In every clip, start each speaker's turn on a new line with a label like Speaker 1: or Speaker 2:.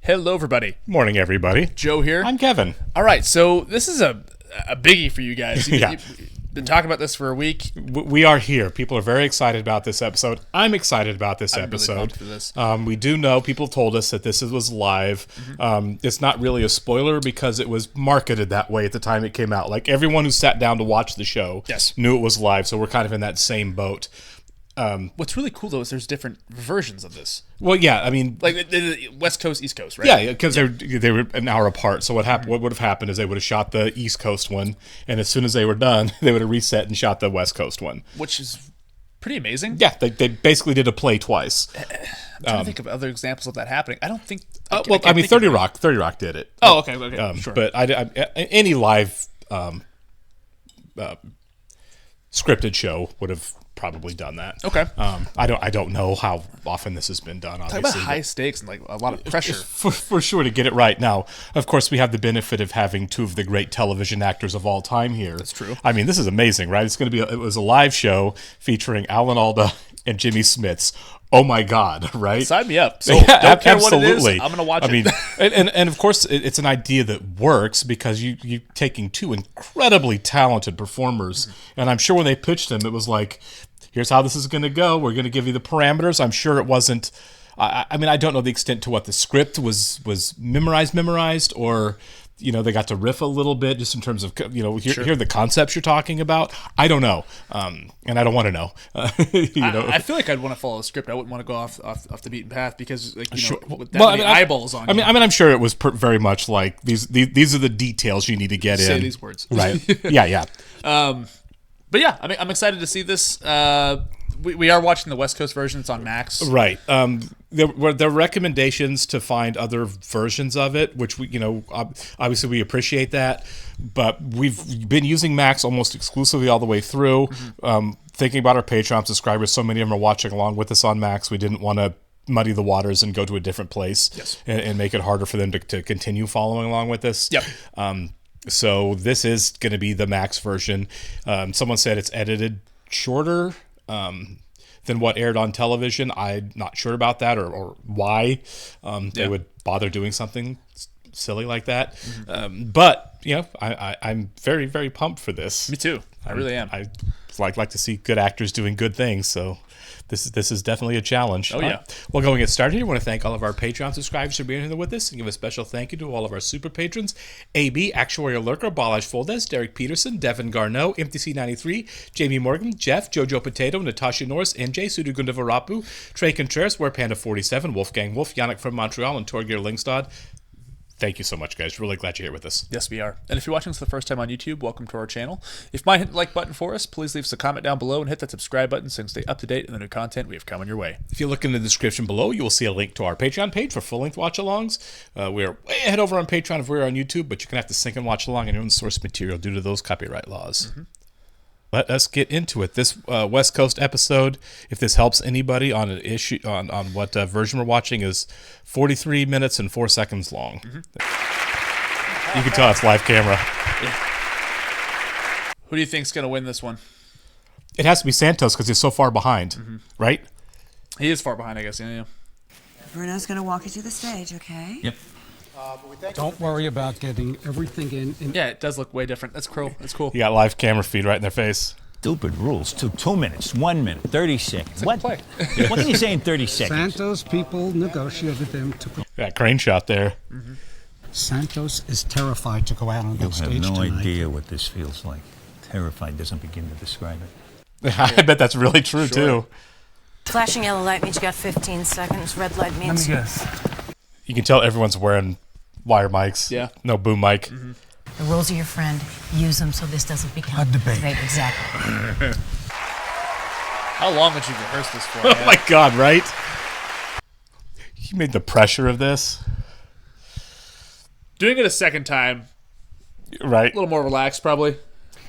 Speaker 1: Hello, everybody.
Speaker 2: Morning, everybody.
Speaker 1: Joe here.
Speaker 2: I'm Kevin.
Speaker 1: All right, so this is a biggie for you guys.
Speaker 2: Yeah.
Speaker 1: You've been talking about this for a week.
Speaker 2: We are here. People are very excited about this episode. I'm excited about this episode.
Speaker 1: Really pumped for this.
Speaker 2: We do know, people told us that this was live. It's not really a spoiler because it was marketed that way at the time it came out. Like, everyone who sat down to watch the show knew it was live, so we're kind of in that same boat.
Speaker 1: What's really cool, though, is there's different versions of this.
Speaker 2: Well, yeah, I mean,
Speaker 1: Like the West Coast, East Coast, right?
Speaker 2: yeah, because they were an hour apart. So what happened? What would have happened is they would have shot the East Coast one, and as soon as they were done, they would have reset and shot the West Coast one,
Speaker 1: Which is pretty amazing.
Speaker 2: Yeah, they basically did a play twice.
Speaker 1: I'm trying to think of other examples of that happening. I don't think.
Speaker 2: I mean, 30 Rock did it.
Speaker 1: Oh, okay, sure.
Speaker 2: But any live scripted show would have probably done that.
Speaker 1: Okay.
Speaker 2: I don't know how often this has been done.
Speaker 1: Talk
Speaker 2: Obviously,
Speaker 1: about high stakes and like a lot of pressure.
Speaker 2: for sure to get it right. Now, of course, we have the benefit of having two of the great television actors of all time here. That's
Speaker 1: true.
Speaker 2: I mean, this is amazing, right? It's going to be. It was a live show featuring Alan Alda and Jimmy Smits. Oh my God, right?
Speaker 1: Sign me up. So
Speaker 2: Yeah,
Speaker 1: don't care
Speaker 2: absolutely.
Speaker 1: what it is. I'm going to watch it.
Speaker 2: I mean, and of course, it's an idea that works because you're taking two incredibly talented performers, and I'm sure when they pitched them, it was like, here's how this is going to go. We're going to give you the parameters. I'm sure it wasn't. I mean, I don't know the extent to what the script was memorized, or they got to riff a little bit just in terms of here are the concepts you're talking about. I don't know, and I don't want to know.
Speaker 1: I feel like I'd want to follow the script. I wouldn't want to go off the beaten path because with that many eyeballs on.
Speaker 2: I mean, I'm sure it was very much like these are the details you need to get in.
Speaker 1: Say these words,
Speaker 2: right? Yeah.
Speaker 1: But yeah, I mean, I'm excited to see this. We are watching the West Coast version. It's on Max.
Speaker 2: Right. There were recommendations to find other versions of it, which obviously we appreciate that. But we've been using Max almost exclusively all the way through. Thinking about our Patreon subscribers, so many of them are watching along with us on Max. We didn't want to muddy the waters and go to a different place and make it harder for them to continue following along with us.
Speaker 1: Yep.
Speaker 2: So this is going to be the Max version. Someone said it's edited shorter than what aired on television. I'm not sure about that or why they would bother doing something silly like that. But I'm very, very pumped for this.
Speaker 1: Me too. I really am.
Speaker 2: I like to see good actors doing good things. So this is definitely a challenge.
Speaker 1: Oh, yeah.
Speaker 2: Well, going to get started here, I want to thank all of our Patreon subscribers for being here with us and give a special thank you to all of our super patrons: AB, Actuarial Lurker, Balazs Foldes, Derek Peterson, Devin Garneau, MTC93, Jamie Morgan, Jeff, Jojo Potato, Natasha Norris, NJ, Sudugunda Varapu, Trey Contreras, Panda47, Wolfgang Wolf, Yannick from Montreal, and Torgeir Lingstad. Thank you so much, guys. Really glad you're here with us.
Speaker 1: Yes, we are. And if you're watching this for the first time on YouTube, welcome to our channel. If you might hit the like button for us, please leave us a comment down below and hit that subscribe button so you can stay up to date on the new content we have coming your way.
Speaker 2: If you look in the description below, you will see a link to our Patreon page for full-length watch-alongs. We are way ahead over on Patreon if we're on YouTube, but you can have to sync and watch along in your own source material due to those copyright laws. Let us get into it. This West Coast episode, if this helps anybody on an issue on what version we're watching, is 43 minutes and 4 seconds long. You can tell it's live camera.
Speaker 1: Yeah. Who do you think's going to win this one?
Speaker 2: It has to be Santos because he's so far behind, right?
Speaker 1: He is far behind, I guess. Yeah.
Speaker 3: Bruno's going to walk you to the stage, okay?
Speaker 4: Yep.
Speaker 5: Don't worry about getting everything in.
Speaker 1: Yeah, it does look way different. That's cool. That's cool.
Speaker 2: You got live camera feed right in their face.
Speaker 4: Stupid rules. 2 minutes, 1 minute, 30 seconds.
Speaker 1: It's
Speaker 4: What?
Speaker 1: like a play.
Speaker 4: What can you say in 30 seconds?
Speaker 5: Santos people negotiated them to.
Speaker 2: That crane shot there.
Speaker 5: Santos is terrified to go out on that
Speaker 4: You have
Speaker 5: stage
Speaker 4: no
Speaker 5: tonight.
Speaker 4: idea what this feels like. Terrified doesn't begin to describe it.
Speaker 2: I bet that's really true, too.
Speaker 6: Flashing yellow light means you got 15 seconds. Red light means...
Speaker 5: Let me guess.
Speaker 2: You can tell everyone's wearing wire mics.
Speaker 1: Yeah.
Speaker 2: No boom mic.
Speaker 6: The rules are your friend. Use them so this doesn't become
Speaker 5: A debate.
Speaker 6: Exactly.
Speaker 1: How long would you rehearse this for?
Speaker 2: Oh, my God, right? You made the pressure of this.
Speaker 1: Doing it a second time,
Speaker 2: Right.
Speaker 1: a little more relaxed, probably.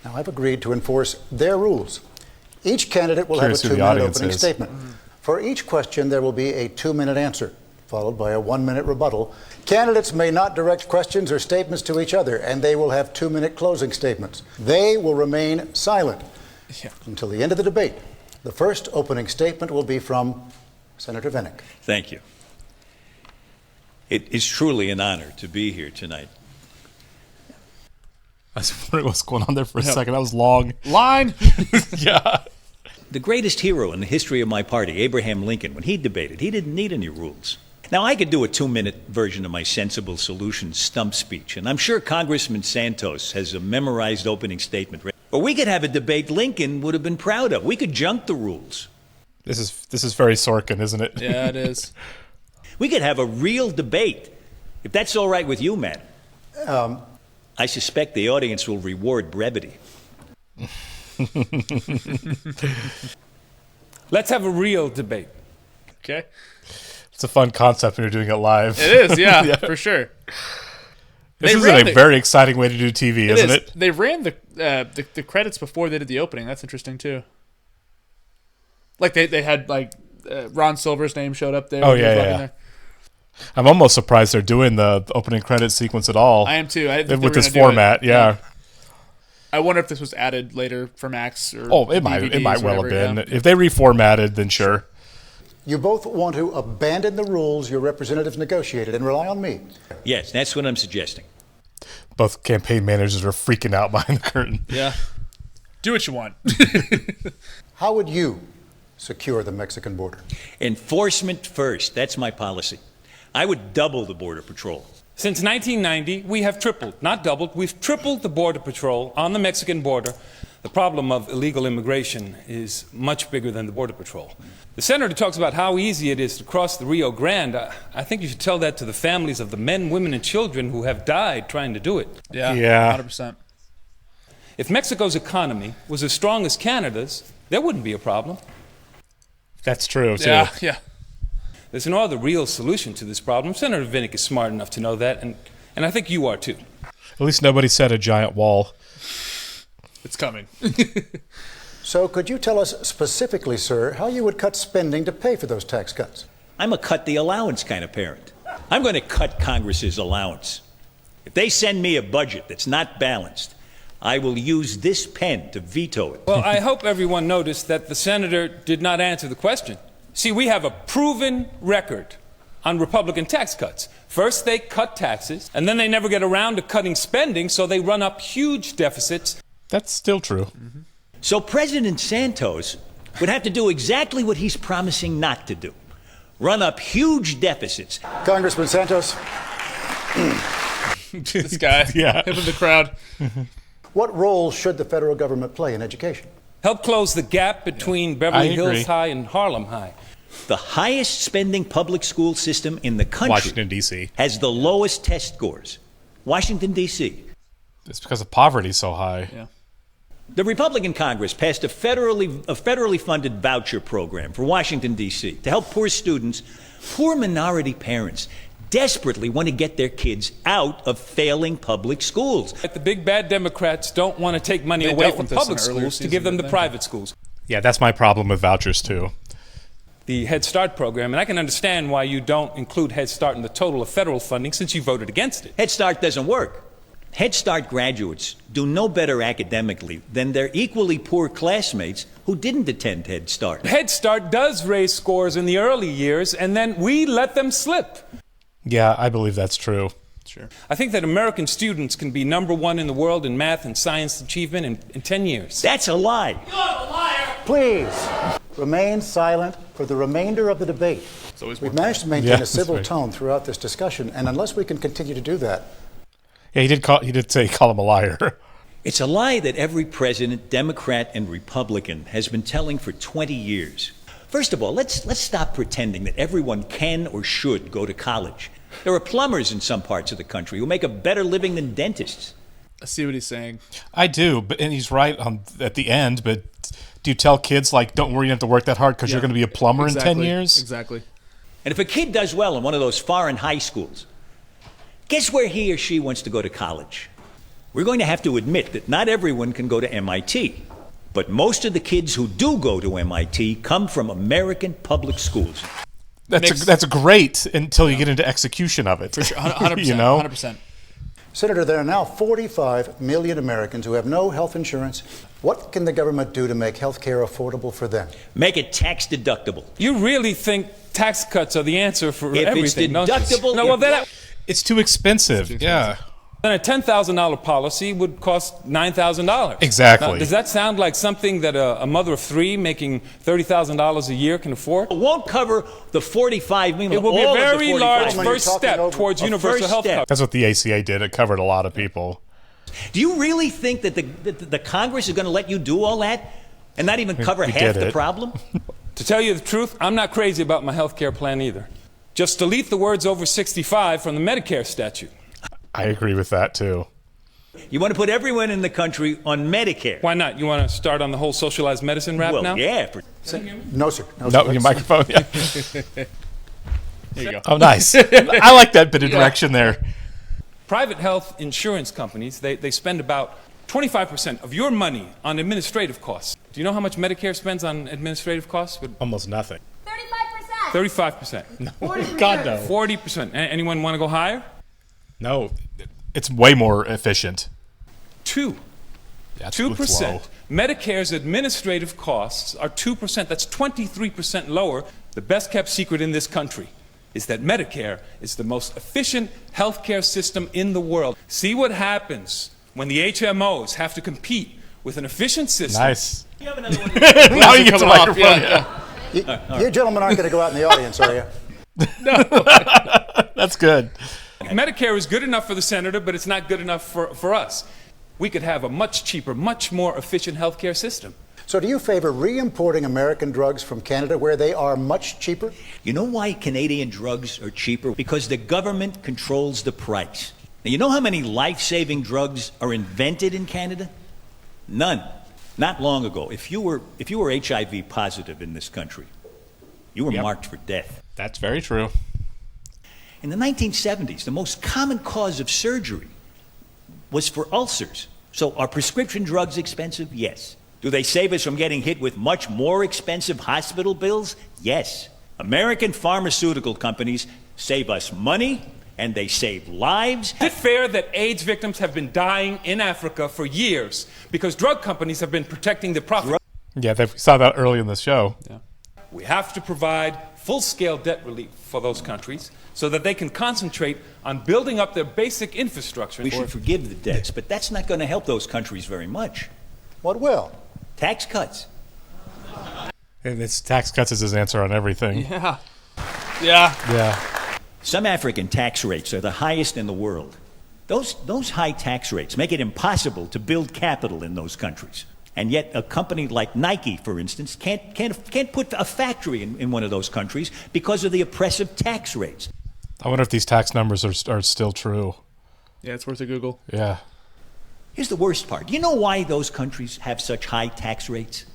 Speaker 7: Now, I've agreed to enforce their rules. Each candidate will
Speaker 2: Curious
Speaker 7: have
Speaker 2: who
Speaker 7: a
Speaker 2: the
Speaker 7: 2-minute
Speaker 2: audience
Speaker 7: opening
Speaker 2: is.
Speaker 7: statement. For each question, there will be a 2-minute answer, followed by a 1-minute rebuttal. Candidates may not direct questions or statements to each other, and they will have 2-minute closing statements. They will remain silent until the end of the debate. The first opening statement will be from Senator Vinnick.
Speaker 8: Thank you. It is truly an honor to be here tonight.
Speaker 2: I was wondering what's going on there for a second. That was long.
Speaker 1: Line.
Speaker 2: Yeah.
Speaker 8: The greatest hero in the history of my party, Abraham Lincoln, when he debated, he didn't need any rules. Now, I could do a 2-minute version of my sensible solutions stump speech, and I'm sure Congressman Santos has a memorized opening statement. Or we could have a debate Lincoln would have been proud of. We could junk the rules.
Speaker 2: This is very Sorkin, isn't it?
Speaker 1: Yeah, it is.
Speaker 8: We could have a real debate, if that's all right with you, man. I suspect the audience will reward brevity.
Speaker 9: Let's have a real debate.
Speaker 1: Okay.
Speaker 2: It's a fun concept when you're doing it live.
Speaker 1: It is, yeah, for sure.
Speaker 2: This is a very exciting way to do TV, isn't it?
Speaker 1: They ran the credits before they did the opening. That's interesting too. Like they had Ron Silver's name showed up there.
Speaker 2: Oh yeah.
Speaker 1: There.
Speaker 2: I'm almost surprised they're doing the opening credit sequence at all.
Speaker 1: I am too.
Speaker 2: With this format, yeah.
Speaker 1: I wonder if this was added later for Max or
Speaker 2: it
Speaker 1: DVDs
Speaker 2: might well
Speaker 1: whatever,
Speaker 2: have been.
Speaker 1: Yeah.
Speaker 2: If they reformatted, then sure.
Speaker 7: You both want to abandon the rules your representatives negotiated and rely on me.
Speaker 8: Yes, that's what I'm suggesting.
Speaker 2: Both campaign managers are freaking out behind the curtain.
Speaker 1: Yeah. Do what you want.
Speaker 7: How would you secure the Mexican border?
Speaker 8: Enforcement first. That's my policy. I would double the Border Patrol.
Speaker 9: Since 1990, we have tripled, not doubled, we've tripled the Border Patrol on the Mexican border. The problem of illegal immigration is much bigger than the Border Patrol. The senator talks about how easy it is to cross the Rio Grande. I think you should tell that to the families of the men, women, and children who have died trying to do it.
Speaker 2: Yeah.
Speaker 1: 100%.
Speaker 9: If Mexico's economy was as strong as Canada's, there wouldn't be a problem.
Speaker 2: That's true, too.
Speaker 1: Yeah.
Speaker 9: There's no other real solution to this problem. Senator Vinnick is smart enough to know that, and I think you are too.
Speaker 2: At least nobody said a giant wall.
Speaker 1: It's coming.
Speaker 7: So could you tell us specifically, sir, how you would cut spending to pay for those tax cuts?
Speaker 8: I'm a cut the allowance kind of parent. I'm going to cut Congress's allowance. If they send me a budget that's not balanced, I will use this pen to veto it.
Speaker 9: Well, I hope everyone noticed that the senator did not answer the question. See, we have a proven record on Republican tax cuts. First, they cut taxes, and then they never get around to cutting spending, so they run up huge deficits.
Speaker 2: That's still true.
Speaker 8: Mm-hmm. So President Santos would have to do exactly what he's promising not to do. Run up huge deficits.
Speaker 7: Congressman Santos.
Speaker 1: This guy.
Speaker 2: Yeah.
Speaker 1: Him in the crowd.
Speaker 7: What role should the federal government play in education?
Speaker 9: Help close the gap between Beverly Hills High and Harlem High.
Speaker 8: The highest spending public school system in the country,
Speaker 2: Washington, D.C.
Speaker 8: has the lowest test scores. Washington, D.C.
Speaker 2: It's because of poverty so high.
Speaker 1: Yeah.
Speaker 8: The Republican Congress passed a federally funded voucher program for Washington, D.C. to help poor students, poor minority parents desperately want to get their kids out of failing public schools.
Speaker 9: The big bad Democrats don't want to take money
Speaker 1: They
Speaker 9: away
Speaker 1: dealt
Speaker 9: from
Speaker 1: with this
Speaker 9: public
Speaker 1: in earlier
Speaker 9: schools to give them
Speaker 1: seasons,
Speaker 9: to
Speaker 1: didn't they?
Speaker 9: private schools.
Speaker 2: Yeah, that's my problem with vouchers, too.
Speaker 9: The Head Start program, and I can understand why you don't include Head Start in the total of federal funding since you voted against it.
Speaker 8: Head Start doesn't work. Head Start graduates do no better academically than their equally poor classmates who didn't attend Head Start.
Speaker 9: Head Start does raise scores in the early years, and then we let them slip.
Speaker 2: Yeah, I believe that's true.
Speaker 1: Sure.
Speaker 9: I think that American students can be #1 in the world in math and science achievement in 10 years.
Speaker 8: That's a lie.
Speaker 9: You're a liar!
Speaker 7: Please remain silent for the remainder of the debate. We've managed to maintain a civil tone throughout this discussion, and unless we can continue to do that.
Speaker 2: Yeah, he did say call him a liar.
Speaker 8: It's a lie that every president, Democrat and Republican, has been telling for 20 years. First of all, let's stop pretending that everyone can or should go to college. There are plumbers in some parts of the country who make a better living than dentists.
Speaker 1: I see what he's saying.
Speaker 2: I do, and he's right at the end, but do you tell kids, don't worry, you don't have to work that hard because you're going to be a plumber in 10 years?
Speaker 1: Exactly.
Speaker 8: And if a kid does well in one of those foreign high schools, guess where he or she wants to go to college? We're going to have to admit that not everyone can go to MIT. But most of the kids who do go to MIT come from American public schools.
Speaker 2: That's great until you get into execution of it.
Speaker 1: For sure. 100%.
Speaker 2: You know?
Speaker 1: 100%.
Speaker 7: Senator, there are now 45 million Americans who have no health insurance. What can the government do to make health care affordable for them?
Speaker 8: Make it tax deductible.
Speaker 9: You really think tax cuts are the answer for
Speaker 8: If
Speaker 9: everything?
Speaker 8: it's deductible,
Speaker 9: No, well, then,
Speaker 2: It's too expensive. Yeah.
Speaker 9: then a $10,000 policy would cost $9,000.
Speaker 2: Exactly.
Speaker 9: Now, does that sound like something that a mother of three making $30,000 a year can afford?
Speaker 8: It won't cover the 45 million.
Speaker 9: It will be a
Speaker 8: all of the
Speaker 9: very
Speaker 8: 45
Speaker 9: large
Speaker 8: million.
Speaker 9: first step towards
Speaker 8: A
Speaker 9: universal
Speaker 8: first
Speaker 9: health
Speaker 8: step.
Speaker 9: coverage.
Speaker 2: That's what the ACA did. It covered a lot of people.
Speaker 8: Do you really think that the Congress is going to let you do all that and not even cover
Speaker 2: We
Speaker 8: half
Speaker 2: did
Speaker 8: the
Speaker 2: it.
Speaker 8: problem?
Speaker 9: To tell you the truth, I'm not crazy about my health care plan either. Just delete the words over 65 from the Medicare statute.
Speaker 2: I agree with that, too.
Speaker 8: You want to put everyone in the country on Medicare?
Speaker 9: Why not? You want to start on the whole socialized medicine rap
Speaker 8: Well,
Speaker 9: now?
Speaker 8: yeah.
Speaker 7: No, sir. No,
Speaker 2: No,
Speaker 7: sir.
Speaker 2: your microphone. Yeah.
Speaker 1: There you go.
Speaker 2: Oh, nice. I like that bit of direction there.
Speaker 9: Private health insurance companies, they spend about 25% of your money on administrative costs. Do you know how much Medicare spends on administrative costs?
Speaker 2: Almost nothing.
Speaker 9: 35%.
Speaker 2: 40%. God, no.
Speaker 9: 40%. Anyone want to go higher?
Speaker 2: No. It's way more efficient.
Speaker 9: 2%.
Speaker 2: That's
Speaker 9: 2%. Medicare's administrative costs are 2%. That's 23% lower. The best kept secret in this country is that Medicare is the most efficient healthcare system in the world. See what happens when the HMOs have to compete with an efficient system.
Speaker 2: Nice.
Speaker 8: You have another one.
Speaker 2: Now you get the microphone. Yeah.
Speaker 7: You gentlemen aren't going to go out in the audience, are you?
Speaker 2: That's good.
Speaker 9: Medicare is good enough for the senator, but it's not good enough for us. We could have a much cheaper, much more efficient healthcare system.
Speaker 7: So do you favor re-importing American drugs from Canada where they are much cheaper?
Speaker 8: You know why Canadian drugs are cheaper? Because the government controls the price. Now, you know how many life-saving drugs are invented in Canada? None. Not long ago. If you were HIV positive in this country, you were marked for death.
Speaker 2: That's very true.
Speaker 8: In the 1970s, the most common cause of surgery was for ulcers. So are prescription drugs expensive? Yes. Do they save us from getting hit with much more expensive hospital bills? Yes. American pharmaceutical companies save us money and they save lives.
Speaker 9: Is it fair that AIDS victims have been dying in Africa for years because drug companies have been protecting their profit?
Speaker 2: Yeah, we saw that early in the show.
Speaker 9: Yeah. We have to provide full-scale debt relief for those countries so that they can concentrate on building up their basic infrastructure.
Speaker 8: We should forgive the debts, but that's not going to help those countries very much.
Speaker 7: What will?
Speaker 8: Tax cuts.
Speaker 2: And it's tax cuts is his answer on everything.
Speaker 1: Yeah. Yeah.
Speaker 2: Yeah.
Speaker 8: Some African tax rates are the highest in the world. Those high tax rates make it impossible to build capital in those countries. And yet a company like Nike, for instance, can't put a factory in one of those countries because of the oppressive tax rates.
Speaker 2: I wonder if these tax numbers are still true.
Speaker 1: Yeah, it's worth a Google.
Speaker 2: Yeah.
Speaker 8: Here's the worst part. You know why those countries have such high tax rates?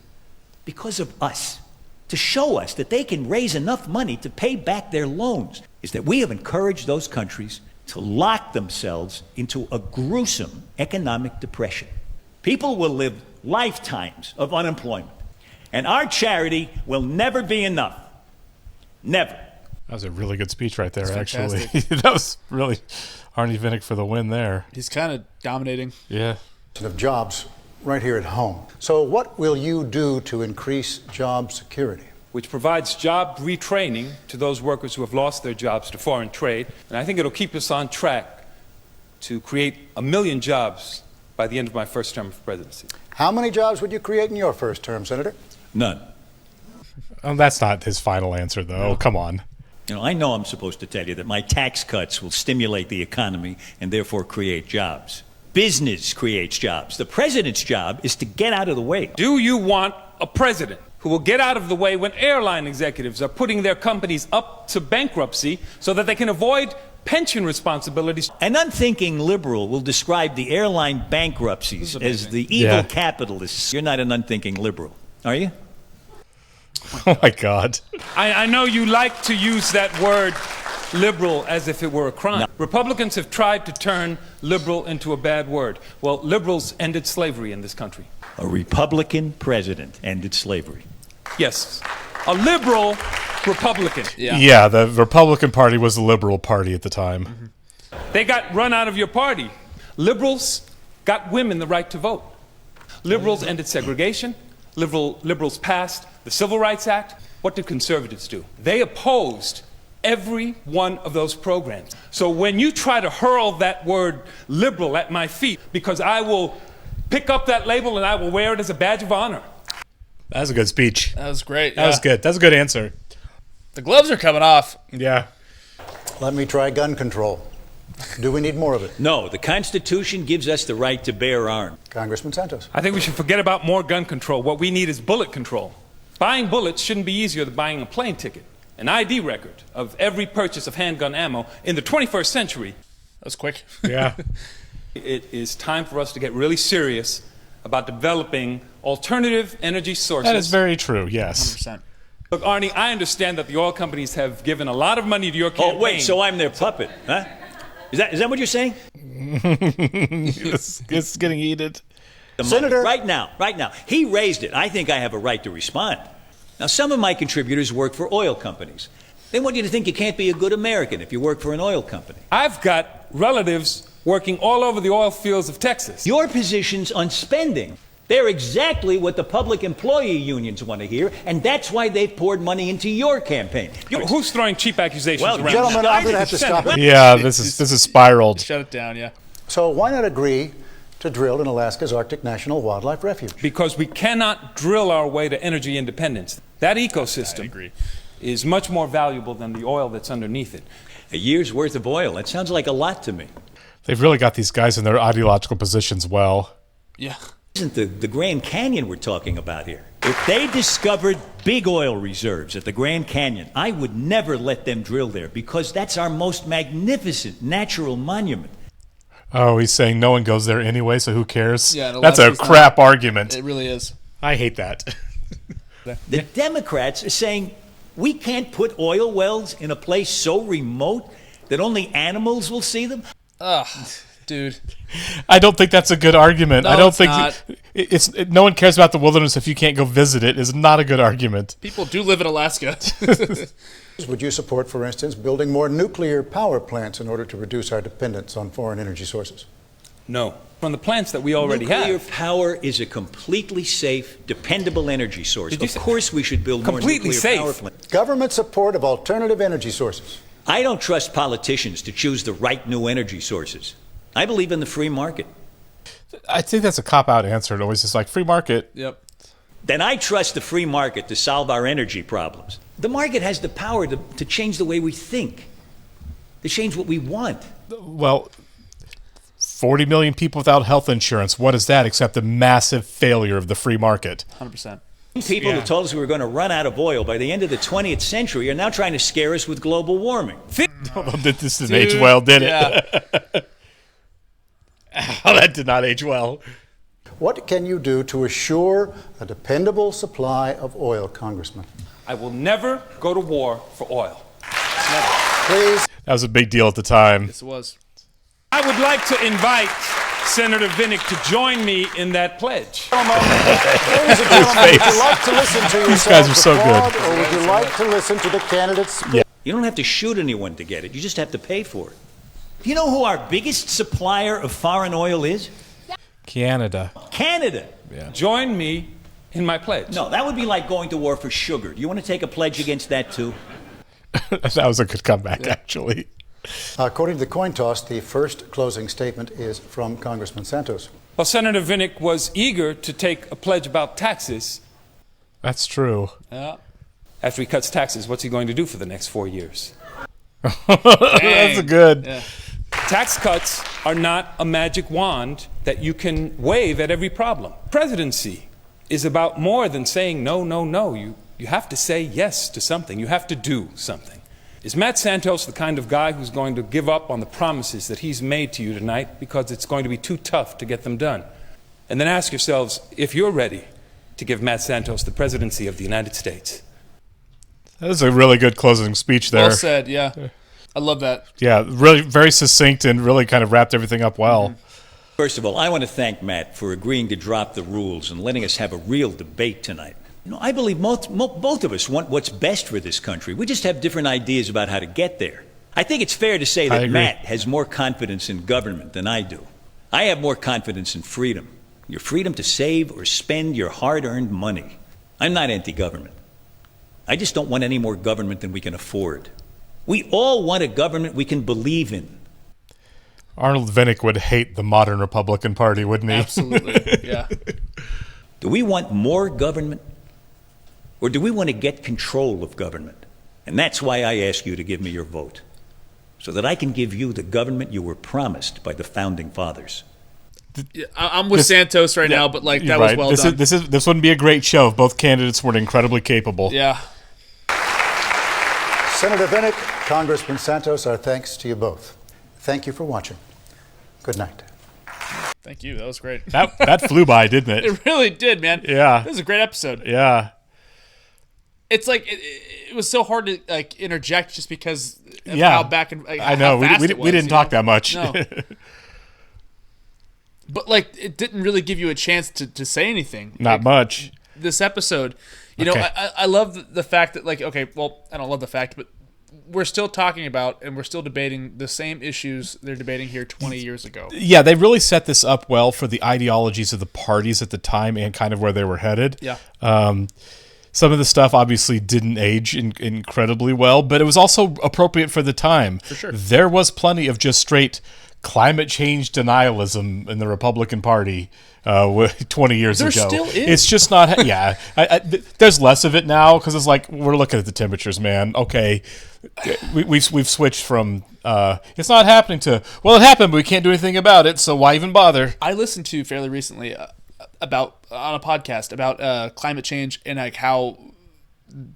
Speaker 8: Because of us. To show us that they can raise enough money to pay back their loans is that we have encouraged those countries to lock themselves into a gruesome economic depression. People will live lifetimes of unemployment, and our charity will never be enough. Never.
Speaker 2: That was a really good speech right there,
Speaker 1: That's
Speaker 2: actually.
Speaker 1: fantastic.
Speaker 2: That was really Arnie Vinnick for the win there.
Speaker 1: He's kind of dominating.
Speaker 2: Yeah.
Speaker 7: Of jobs right here at home. So what will you do to increase job security?
Speaker 9: Which provides job retraining to those workers who have lost their jobs to foreign trade. And I think it'll keep us on track to create 1 million jobs by the end of my first term of presidency.
Speaker 7: How many jobs would you create in your first term, Senator?
Speaker 8: None.
Speaker 2: That's not his final answer, though. Come on.
Speaker 8: You know, I know I'm supposed to tell you that my tax cuts will stimulate the economy and therefore create jobs. Business creates jobs. The president's job is to get out of the way.
Speaker 9: Do you want a president who will get out of the way when airline executives are putting their companies up to bankruptcy so that they can avoid pension responsibilities?
Speaker 8: An unthinking liberal will describe the airline bankruptcies as the evil capitalists. You're not an unthinking liberal, are you?
Speaker 2: Oh, my God.
Speaker 9: I know you like to use that word liberal as if it were a crime.
Speaker 8: No.
Speaker 9: Republicans have tried to turn liberal into a bad word. Well, liberals ended slavery in this country.
Speaker 8: A Republican president ended slavery.
Speaker 9: Yes, a liberal Republican.
Speaker 2: Yeah, the Republican Party was the liberal party at the time.
Speaker 9: They got run out of your party Liberals got women the right to vote. Liberals ended segregation. Liberals passed the Civil Rights Act. What did conservatives do? They opposed every one of those programs. So when you try to hurl that word liberal at my feet, because I will pick up that label and I will wear it as a badge of honor.
Speaker 2: That was a good speech.
Speaker 1: That was great.
Speaker 2: That was good. That's a good answer.
Speaker 1: The gloves are coming off.
Speaker 2: Yeah.
Speaker 7: Let me try gun control. Do we need more of it?
Speaker 8: No, the Constitution gives us the right to bear arms.
Speaker 7: Congressman Santos.
Speaker 9: I think we should forget about more gun control. What we need is bullet control. Buying bullets shouldn't be easier than buying a plane ticket. An ID record of every purchase of handgun ammo in the 21st century.
Speaker 1: That was quick.
Speaker 2: Yeah.
Speaker 9: It is time for us to get really serious about developing alternative energy sources.
Speaker 2: That is very true, yes.
Speaker 1: 100%.
Speaker 9: Look, Arnie, I understand that the oil companies have given a lot of money to your campaign.
Speaker 8: Oh, wait, so I'm their puppet, huh? Is that what you're saying?
Speaker 2: It's getting heated.
Speaker 7: Senator.
Speaker 8: Right now. He raised it. I think I have a right to respond. Now, some of my contributors work for oil companies. They want you to think you can't be a good American if you work for an oil company.
Speaker 9: I've got relatives working all over the oil fields of Texas.
Speaker 8: Your positions on spending, they're exactly what the public employee unions want to hear, and that's why they've poured money into your campaign.
Speaker 9: Who's throwing cheap accusations
Speaker 8: Well,
Speaker 9: around?
Speaker 7: Gentlemen, I'm going to have to stop it.
Speaker 2: Yeah, this is spiraled.
Speaker 1: Shut it down, yeah.
Speaker 7: So why not agree to drill in Alaska's Arctic National Wildlife Refuge?
Speaker 9: Because we cannot drill our way to energy independence. That ecosystem is much more valuable than the oil that's underneath it.
Speaker 8: A year's worth of oil, that sounds like a lot to me.
Speaker 2: They've really got these guys in their ideological positions well.
Speaker 1: Yeah.
Speaker 8: Isn't the Grand Canyon we're talking about here? If they discovered big oil reserves at the Grand Canyon, I would never let them drill there because that's our most magnificent natural monument.
Speaker 2: Oh, he's saying no one goes there anyway, so who cares?
Speaker 1: Yeah, and
Speaker 2: that's a
Speaker 1: Alaska's
Speaker 2: crap argument.
Speaker 1: It really is.
Speaker 2: I hate that.
Speaker 8: The Democrats are saying we can't put oil wells in a place so remote that only animals will see them.
Speaker 1: Ugh, dude.
Speaker 2: I don't think that's a good argument.
Speaker 1: No,
Speaker 2: I don't
Speaker 1: it's
Speaker 2: think
Speaker 1: not.
Speaker 2: no one cares about the wilderness if you can't go visit it. Is not a good argument.
Speaker 1: People do live in Alaska.
Speaker 7: Would you support, for instance, building more nuclear power plants in order to reduce our dependence on foreign energy sources?
Speaker 9: No. From the plants that we already
Speaker 8: Nuclear
Speaker 9: have.
Speaker 8: power is a completely safe, dependable energy source.
Speaker 9: Did you
Speaker 8: Of
Speaker 9: say-
Speaker 8: course we should build more
Speaker 9: Completely
Speaker 8: nuclear
Speaker 9: safe.
Speaker 8: power plants.
Speaker 7: Government support of alternative energy sources.
Speaker 8: I don't trust politicians to choose the right new energy sources. I believe in the free market.
Speaker 2: I think that's a cop-out answer. It always is like free market.
Speaker 1: Yep.
Speaker 8: Then I trust the free market to solve our energy problems. The market has the power to change the way we think, to change what we want.
Speaker 2: Well, 40 million people without health insurance. What is that except a massive failure of the free market?
Speaker 1: 100%.
Speaker 8: People who told us we were going to run out of oil by the end of the 20th century are now trying to scare us with global warming.
Speaker 2: This didn't age well, did it?
Speaker 1: Yeah.
Speaker 2: Oh, that did not age well.
Speaker 7: What can you do to assure a dependable supply of oil, Congressman?
Speaker 9: I will never go to war for oil.
Speaker 7: Please.
Speaker 2: That was a big deal at the time.
Speaker 1: Yes, it was.
Speaker 9: I would like to invite Senator Vinnick to join me in that pledge.
Speaker 7: Ladies and gentlemen, would you like to listen to
Speaker 2: These guys are so
Speaker 7: applaud,
Speaker 2: good.
Speaker 7: or would you like to listen to the candidates?
Speaker 2: Yeah.
Speaker 8: You don't have to shoot anyone to get it. You just have to pay for it. Do you know who our biggest supplier of foreign oil is?
Speaker 2: Canada.
Speaker 8: Canada.
Speaker 9: Join me in my pledge.
Speaker 8: No, that would be like going to war for sugar. Do you want to take a pledge against that too?
Speaker 2: That was a good comeback, actually.
Speaker 7: According to the coin toss, the first closing statement is from Congressman Santos.
Speaker 9: Well, Senator Vinnick was eager to take a pledge about taxes.
Speaker 2: That's true.
Speaker 1: Yeah.
Speaker 9: After he cuts taxes, what's he going to do for the next 4 years?
Speaker 2: That's a good.
Speaker 1: Yeah.
Speaker 9: Tax cuts are not a magic wand that you can wave at every problem. Presidency is about more than saying no, no, no. You have to say yes to something. You have to do something. Is Matt Santos the kind of guy who's going to give up on the promises that he's made to you tonight because it's going to be too tough to get them done? And then ask yourselves if you're ready to give Matt Santos the presidency of the United States.
Speaker 2: That was a really good closing speech there.
Speaker 1: Well said, yeah. I love that.
Speaker 2: Yeah, really very succinct and really kind of wrapped everything up well.
Speaker 8: First of all, I want to thank Matt for agreeing to drop the rules and letting us have a real debate tonight. You know, I believe both of us want what's best for this country. We just have different ideas about how to get there. I think it's fair to say
Speaker 2: I
Speaker 8: that
Speaker 2: agree.
Speaker 8: Matt has more confidence in government than I do. I have more confidence in freedom. Your freedom to save or spend your hard-earned money. I'm not anti-government. I just don't want any more government than we can afford. We all want a government we can believe in.
Speaker 2: Arnold Vinnick would hate the modern Republican Party, wouldn't he?
Speaker 1: Absolutely, yeah.
Speaker 8: Do we want more government? Or do we want to get control of government? And that's why I ask you to give me your vote, so that I can give you the government you were promised by the Founding Fathers.
Speaker 1: Yeah, I'm with Santos right now, but like that
Speaker 2: right.
Speaker 1: was well done.
Speaker 2: This wouldn't be a great show if both candidates weren't incredibly capable.
Speaker 1: Yeah.
Speaker 7: Senator Vinnick, Congressman Santos, our thanks to you both. Thank you for watching. Good night.
Speaker 1: Thank you. That was great.
Speaker 2: That flew by, didn't it?
Speaker 1: It really did, man.
Speaker 2: Yeah.
Speaker 1: That was a great episode.
Speaker 2: Yeah.
Speaker 1: It's like it was so hard to like interject just because of
Speaker 2: Yeah.
Speaker 1: how back and
Speaker 2: I know. We didn't talk that much.
Speaker 1: No. But like it didn't really give you a chance to say anything.
Speaker 2: Not
Speaker 1: like,
Speaker 2: much.
Speaker 1: This episode, you know, I love the fact that like, okay, well, I don't love the fact, but we're still talking about and we're still debating the same issues they're debating here 20 years ago.
Speaker 2: Yeah, they really set this up well for the ideologies of the parties at the time and kind of where they were headed.
Speaker 1: Yeah.
Speaker 2: Some of the stuff obviously didn't age incredibly well, but it was also appropriate for the time.
Speaker 1: For sure.
Speaker 2: There was plenty of just straight climate change denialism in the Republican Party 20 years
Speaker 1: There
Speaker 2: ago.
Speaker 1: still is.
Speaker 2: It's just not. Yeah, there's less of it now because it's like we're looking at the temperatures, man. Okay, we've switched from it's not happening to well, it happened, but we can't do anything about it. So why even bother?
Speaker 1: I listened to fairly recently about on a podcast about climate change and like how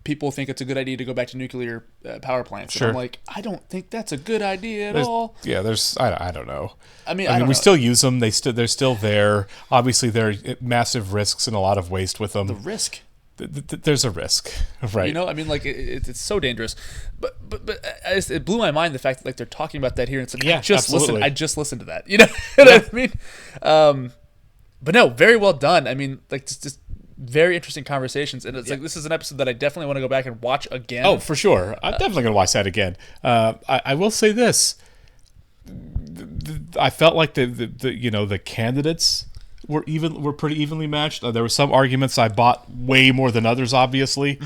Speaker 1: people think it's a good idea to go back to nuclear power plants.
Speaker 2: Sure.
Speaker 1: And I'm like, I don't think that's a good idea at
Speaker 2: There's-
Speaker 1: all.
Speaker 2: Yeah, there's I don't know.
Speaker 1: I mean,
Speaker 2: we still use them. They're still there. Obviously, there are massive risks and a lot of waste with them.
Speaker 1: The risk.
Speaker 2: There's a risk, right?
Speaker 1: You know, I mean, like it's so dangerous. But it blew my mind the fact that like they're talking about that here. And it's like,
Speaker 2: Yeah, absolutely.
Speaker 1: I just listened to that. You know what I mean? But no, very well done. I mean, like just very interesting conversations, and it's like this is an episode that I definitely want to go back and watch again.
Speaker 2: Oh, for sure. I'm definitely gonna watch that again. I will say this: I felt like the candidates were pretty evenly matched. There were some arguments I bought way more than others, obviously,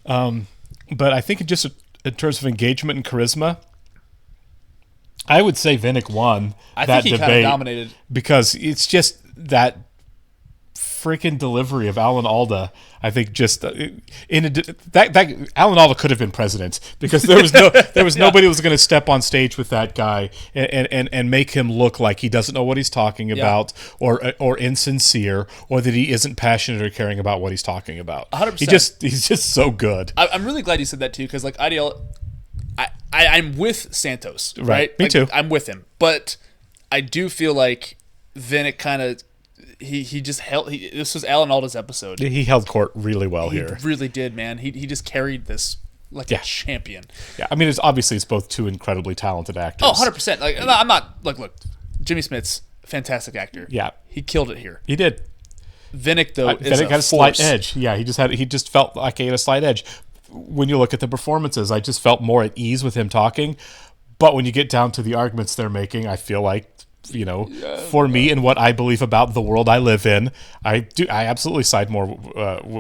Speaker 2: but I think in terms of engagement and charisma, I would say Vinnick won
Speaker 1: I
Speaker 2: that
Speaker 1: think he
Speaker 2: debate
Speaker 1: kind of dominated
Speaker 2: because it's just that freaking delivery of Alan Alda. I think just that Alan Alda could have been president because there was nobody who was going to step on stage with that guy and make him look like he doesn't know what he's talking about or insincere or that he isn't passionate or caring about what he's talking about.
Speaker 1: 100%.
Speaker 2: He's just so good.
Speaker 1: I'm really glad you said that too, because like I'm with Santos, right?
Speaker 2: Me
Speaker 1: Like,
Speaker 2: too.
Speaker 1: I'm with him, but I do feel like Vinnick kind of he just held. This was Alan Alda's episode.
Speaker 2: He held court really well
Speaker 1: He
Speaker 2: here.
Speaker 1: really did, man. He just carried this like a champion.
Speaker 2: Yeah, I mean, it's both two incredibly talented actors.
Speaker 1: Oh, 100%. Like I'm not look. Jimmy Smits, fantastic actor.
Speaker 2: Yeah,
Speaker 1: he killed it here.
Speaker 2: He did.
Speaker 1: Vinnick though, is
Speaker 2: Vinnick had a slight edge. Yeah, he just felt like he had a slight edge. When you look at the performances, I just felt more at ease with him talking. But when you get down to the arguments they're making, I feel like, you know, for me and what I believe about the world I live in, I absolutely side more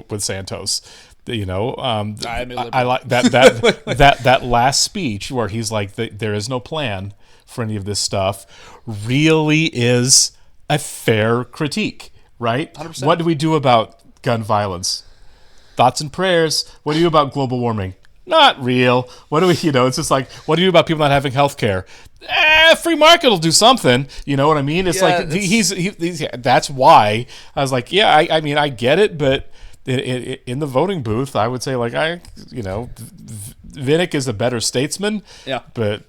Speaker 2: with Santos. You know, I like that last speech where he's like, there is no plan for any of this stuff, really is a fair critique, right?
Speaker 1: 100%.
Speaker 2: What do we do about gun violence? Thoughts and prayers. What do you do about global warming? Not real. What do we, it's just like, what do you do about people not having health care? Free market will do something. You know what I mean? It's like, that's why I was like, yeah, I mean, I get it, but in the voting booth, I would say like, Vinnick is a better statesman.
Speaker 1: Yeah.
Speaker 2: But,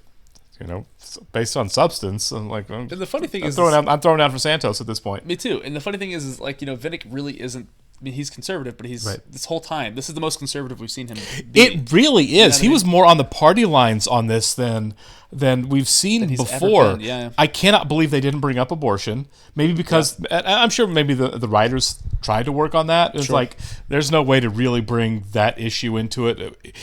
Speaker 2: based on substance, I'm like,
Speaker 1: and the funny thing
Speaker 2: I'm throwing down for Santos at this point.
Speaker 1: Me too. And the funny thing is like, Vinnick really isn't. I mean, he's conservative, but he's this whole time. This is the most conservative we've seen him be.
Speaker 2: It really is. He was more on the party lines on this than than we've seen
Speaker 1: he's ever
Speaker 2: before.
Speaker 1: been, yeah.
Speaker 2: I cannot believe they didn't bring up abortion. Maybe because I'm sure maybe the writers tried to work on that. It's like there's no way to really bring that issue into it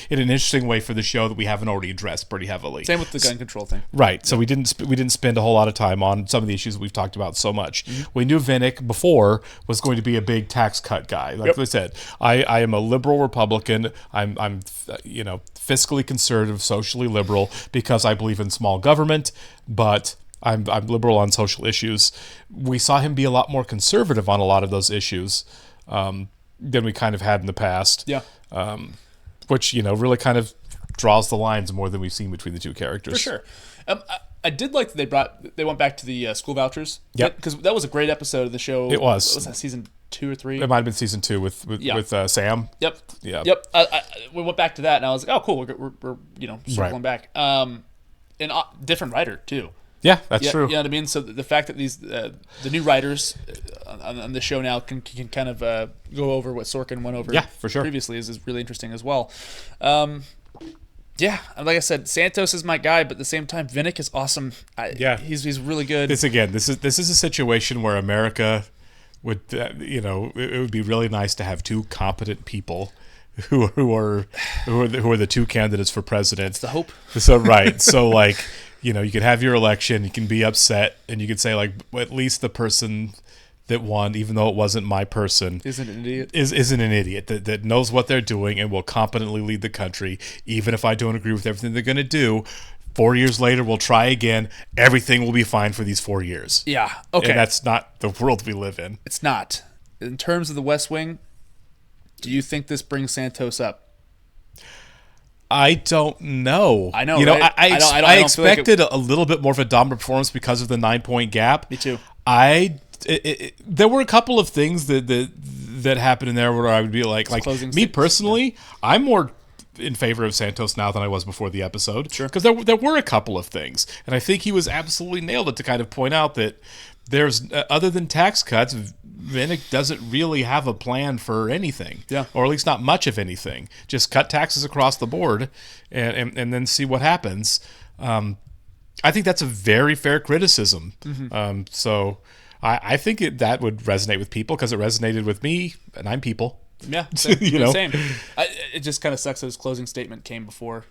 Speaker 2: in an interesting way for the show that we haven't already addressed pretty heavily.
Speaker 1: Same with the gun control thing.
Speaker 2: Right. So we didn't spend a whole lot of time on some of the issues we've talked about so much. We knew Vinnick before was going to be a big tax cut guy. Like I said, I am a liberal Republican. I'm fiscally conservative, socially liberal because I believe in small government, but I'm liberal on social issues. We saw him be a lot more conservative on a lot of those issues than we kind of had in the past.
Speaker 1: Yeah.
Speaker 2: Which, really kind of draws the lines more than we've seen between the two characters.
Speaker 1: For sure. I did like that they went back to the school vouchers.
Speaker 2: Yep.
Speaker 1: Because that was a great episode of the show.
Speaker 2: It was.
Speaker 1: What was that, season 2 or 3?
Speaker 2: It might have been season 2 with Sam.
Speaker 1: Yep.
Speaker 2: Yeah.
Speaker 1: Yep. We went back to that, and I was like, oh, cool. We're circling back. And different writer, too.
Speaker 2: Yeah, that's true.
Speaker 1: You know what I mean? So the fact that these the new writers on the show now can kind of go over what Sorkin went over
Speaker 2: for sure.
Speaker 1: previously is really interesting as well. Yeah, like I said, Santos is my guy, but at the same time, Vinnick is awesome. He's really good.
Speaker 2: This is a situation where America would it would be really nice to have two competent people who are the two candidates for president.
Speaker 1: It's the hope.
Speaker 2: So right, so like you can have your election, you can be upset, and you can say like at least the person that won, even though it wasn't my person,
Speaker 1: isn't an idiot.
Speaker 2: Isn't an idiot that knows what they're doing and will competently lead the country, even if I don't agree with everything they're going to do. 4 years later, we'll try again. Everything will be fine for these 4 years.
Speaker 1: Yeah. Okay.
Speaker 2: And that's not the world we live in.
Speaker 1: It's not. In terms of the West Wing, do you think this brings Santos up?
Speaker 2: I don't know.
Speaker 1: I know. Right?
Speaker 2: I expected a little bit more of a dominant performance because of the 9-point gap.
Speaker 1: Me too.
Speaker 2: There were a couple of things that happened in there where I would be like me personally, I'm more in favor of Santos now than I was before the episode.
Speaker 1: Sure.
Speaker 2: Because there were a couple of things, and I think he was absolutely nailed it to kind of point out that there's other than tax cuts, Vinnick doesn't really have a plan for anything.
Speaker 1: Yeah.
Speaker 2: Or at least not much of anything. Just cut taxes across the board and then see what happens. I think that's a very fair criticism. Mm-hmm. So I think that would resonate with people because it resonated with me, and I'm people.
Speaker 1: Yeah, same. It just kind of sucks that his closing statement came before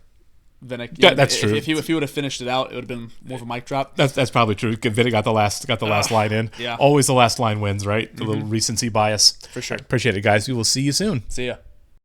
Speaker 1: Vinnick.
Speaker 2: Yeah, that's true.
Speaker 1: If he would have finished it out, it would have been more of a mic drop.
Speaker 2: That's probably true. Vinnick got the last line in.
Speaker 1: Yeah.
Speaker 2: Always the last line wins, right? The little recency bias.
Speaker 1: For sure.
Speaker 2: Appreciate it, guys. We will see you soon.
Speaker 1: See ya.